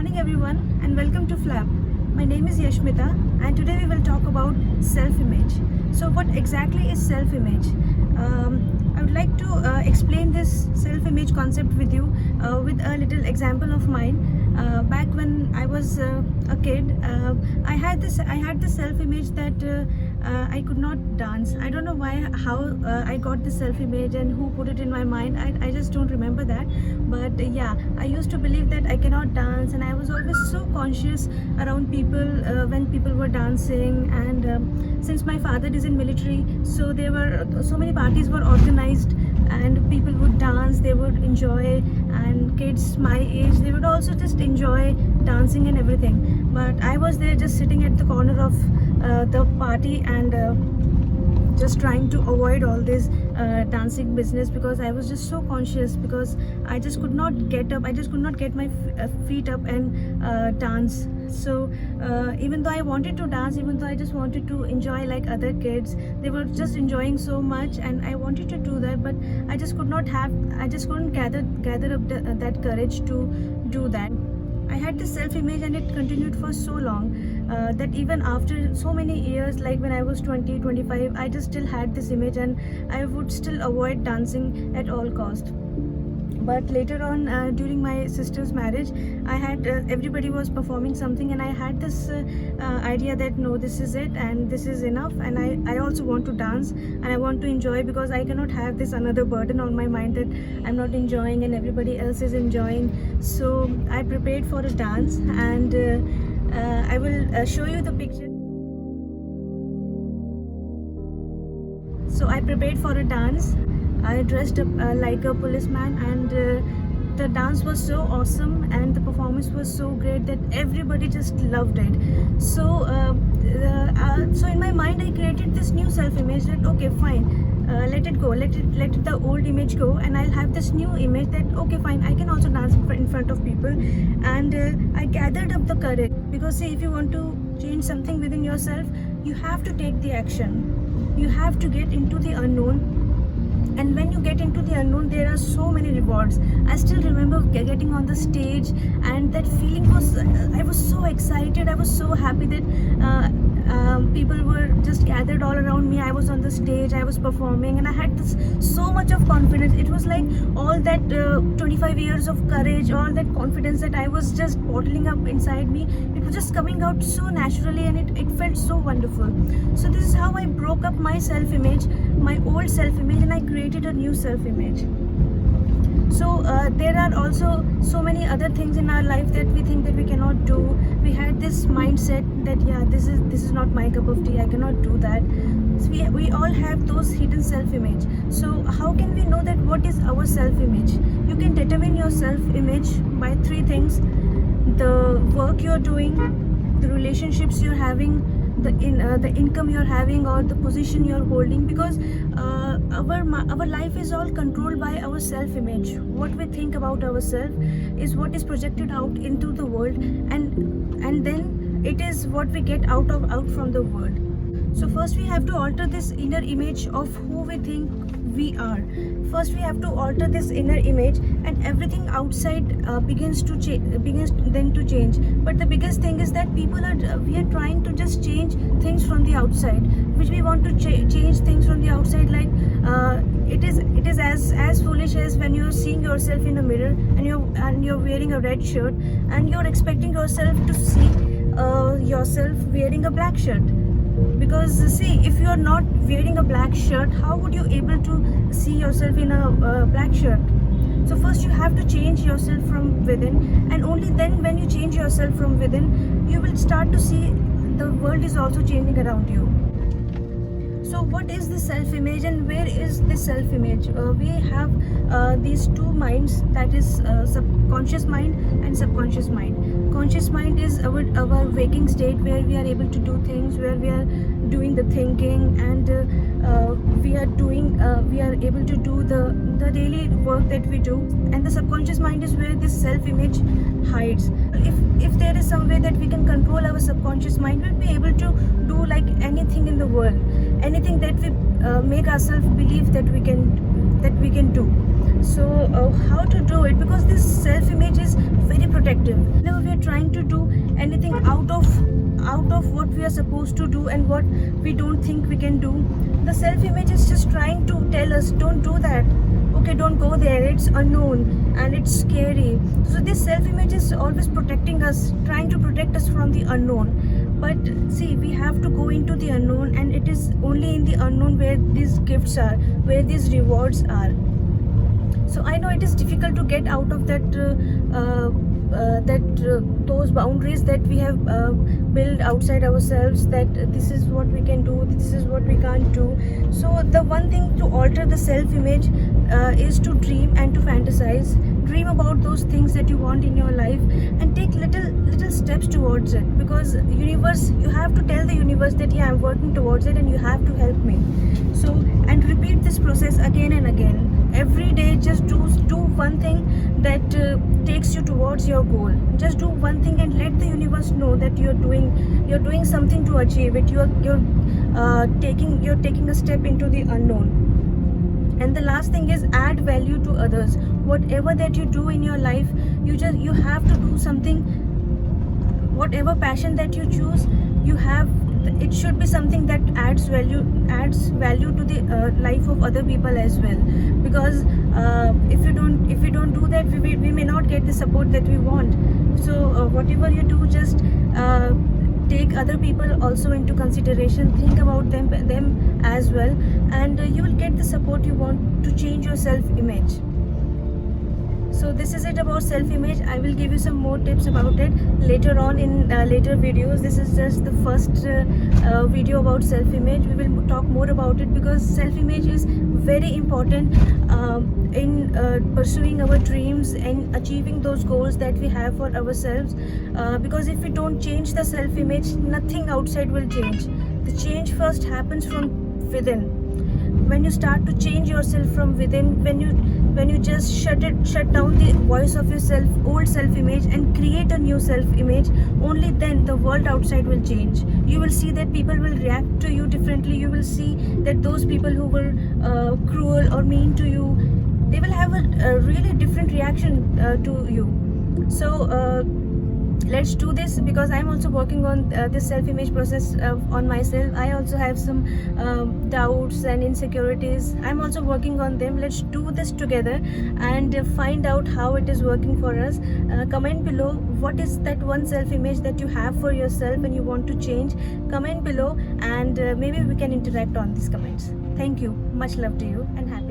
morning everyone and welcome to Flap. My name is Yashmita and today we will talk about self-image. So what exactly is self-image? I would like to explain this self-image concept with you with a little example of mine. Back when I was a kid, I had this self-image that I could not dance. I don't know how I got this self-image and who put it in my mind. I just don't remember that. But yeah, I used to believe that I cannot dance, and I was always so conscious around people when people were dancing. And since my father is in military, so there were so many parties were organized, and people would dance, they would enjoy, and kids my age, they would also just enjoy dancing and everything. But I was there just sitting at the corner of the party and just trying to avoid all this dancing business, because I was just so conscious, because I just could not get up, I just could not get my feet up and dance. So even though I wanted to dance, even though I just wanted to enjoy like other kids, they were just enjoying so much, and I wanted to do that, but I just couldn't gather up that courage to do that. I had this self-image, and it continued for so long that even after so many years, like when I was 20, 25, I just still had this image, and I would still avoid dancing at all cost. But later on, during my sister's marriage, I had everybody was performing something, and I had this idea that no, this is it and this is enough, and I also want to dance and I want to enjoy, because I cannot have this another burden on my mind that I'm not enjoying and everybody else is enjoying. So I prepared for a dance, and I will show you the picture. So I prepared for a dance. I dressed up like a policeman, and the dance was so awesome and the performance was so great that everybody just loved it. So so in my mind I created this new self-image that okay, fine, let it go, let the old image go, and I'll have this new image that okay, fine, I can also dance in front of people. And I gathered up the courage, because see, if you want to change something within yourself, you have to take the action, you have to get into the unknown. And when you get into the unknown, there are so many rewards. I still remember getting on the stage, and that feeling was, I was so excited, I was so happy that people were just gathered all around me. I was on the stage, I was performing, and I had this so much of confidence. It was like all that 25 years of courage, all that confidence that I was just bottling up inside me, it was just coming out so naturally, and it felt so wonderful. So this is how I broke up my self-image, my old self-image, and I created a new self-image. So there are also so many other things in our life that we think that we cannot do. We had this mindset that yeah, this is not my cup of tea, I cannot do that. So we all have those hidden self-image. So how can we know that what is our self-image? You can determine your self-image by three things: the work you're doing, the relationships you're having, the income you're having, or the position you're holding. Because our life is all controlled by our self-image. What we think about ourselves is what is projected out into the world, and then it is what we get out from the world. So first we have to alter this inner image of who we think we are. First we have to alter this inner image, and everything outside begins then to change. But the biggest thing is that we are trying to just change things from the outside, which we want to change things from the outside. Like it is as foolish as when you're seeing yourself in a mirror, and you're wearing a red shirt, and you're expecting yourself to see yourself wearing a black shirt. Because see, if you are not wearing a black shirt, how would you able to see yourself in a black shirt? So first you have to change yourself from within, and only then when you change yourself from within, you will start to see the world is also changing around you. So what is the self-image, and where is the self-image? We have these two minds, that is subconscious mind and subconscious mind. Conscious mind is our waking state, where we are able to do things, where we are doing the thinking, and we are able to do the daily work that we do. And the subconscious mind is where this self-image hides. If there is some way that we can control our subconscious mind, we'll be able to do like anything in the world, anything that we make ourselves believe that we can do. So how to do it, because this self image is very protective. Whenever we are trying to do anything out of what we are supposed to do and what we don't think we can do, the self image is just trying to tell us, don't do that, okay, don't go there, it's unknown and it's scary. So this self image is always protecting us, trying to protect us from the unknown. But see, we have to go into the unknown, and it is only in the unknown where these gifts are, where these rewards are. So I know it is difficult to get out of that those boundaries that we have built outside ourselves, that this is what we can do, this is what we can't do. So the one thing to alter the self image is to dream and to fantasize. Dream about those things that you want in your life and take little steps towards it, because universe, you have to tell the universe that yeah, I'm working towards it and you have to help me. So, and repeat this process again and again. Every day, just do one thing that takes you towards your goal. Just do one thing and let the universe know that you're doing something to achieve it. You're taking a step into the unknown. And the last thing is add value to others. Whatever that you do in your life, you have to do something. Whatever passion that you choose, it should be something that adds value to the life of other people as well. Because if you don't do that, we may not get the support that we want. So whatever you do, just take other people also into consideration. Think about them as well, and you will get the support you want to change your self image. So this is it about self image. I will give you some more tips about it later on in later videos. This is just the first video about self image. We will talk more about it, because self image is very important in pursuing our dreams and achieving those goals that we have for ourselves. Because if we don't change the self image, nothing outside will change. The change first happens from within. When you start to change yourself from within, when you just shut down the voice of your old self image and create a new self image, only then the world outside will change. You will see that people will react to you differently. You will see that those people who were cruel or mean to you, they will have a really different reaction to you. So let's do this, because I'm also working on this self-image process on myself. I also have some doubts and insecurities. I'm also working on them. Let's do this together and find out how it is working for us. Comment below, what is that one self-image that you have for yourself and you want to change. Comment below, and maybe we can interact on these comments. Thank you. Much love to you, and happy